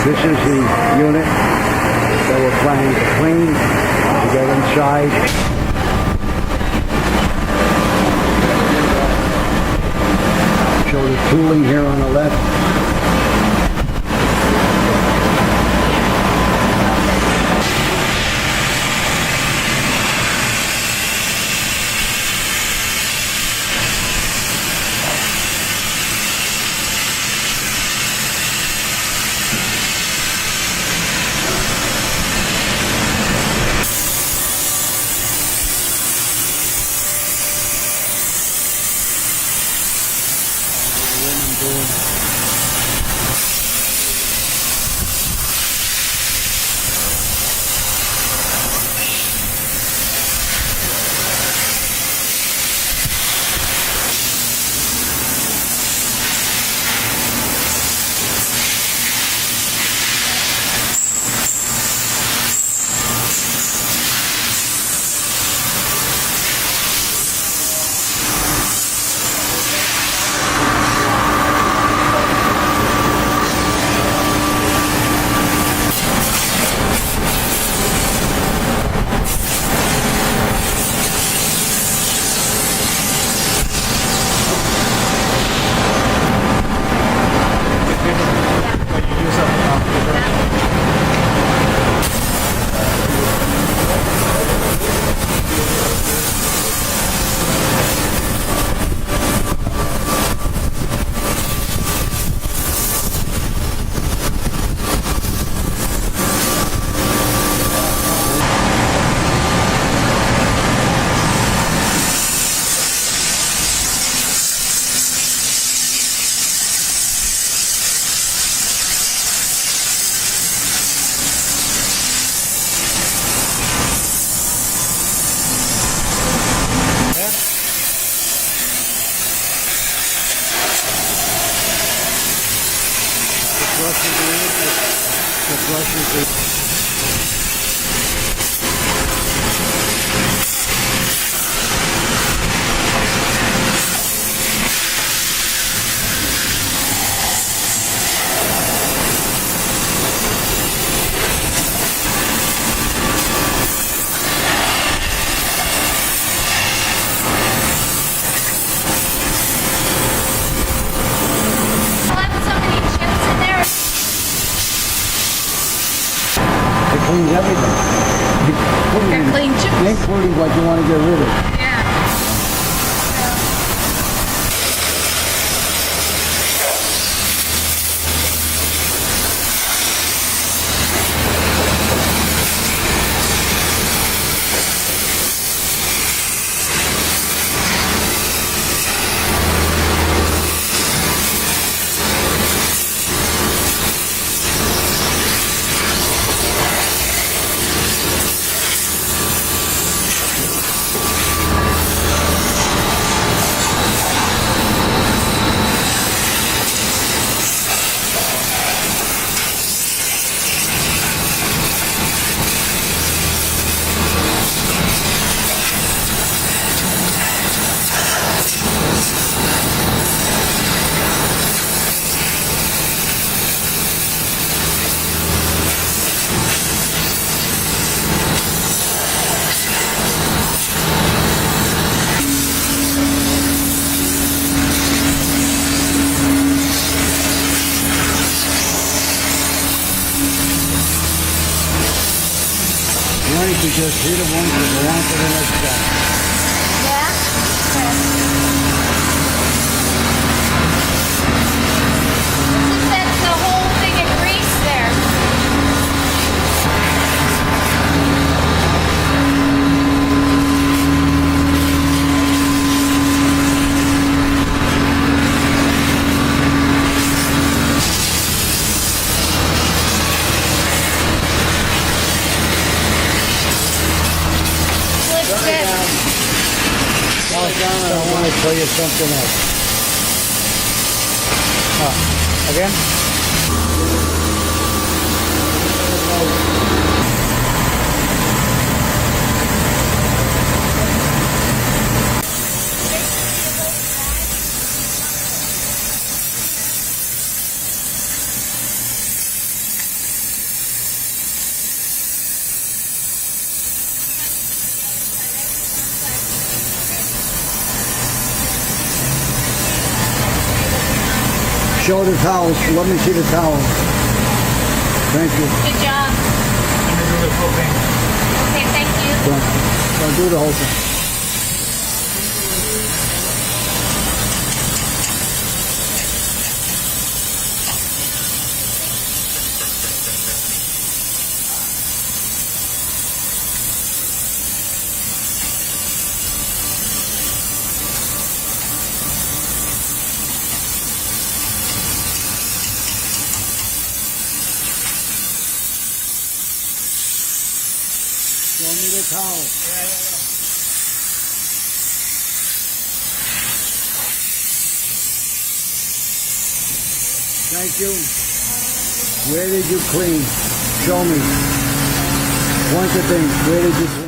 This is the unit that we're planning to clean to get inside. Show the tooling here on the left. Cleans everything. Clean chips. Including what you want to get rid of. Yeah. You just hit it once and go on to the next guy. Yeah? Since that's the whole thing of grease there. I want to show you something else. Again? show the towels. Let me see the towel. Thank you. Good job. Let me do the full thing. Okay, thank you. Don't do the whole thing. Show me the towel. Thank you. Where did you clean? Show me. Point the thing. Where did you clean?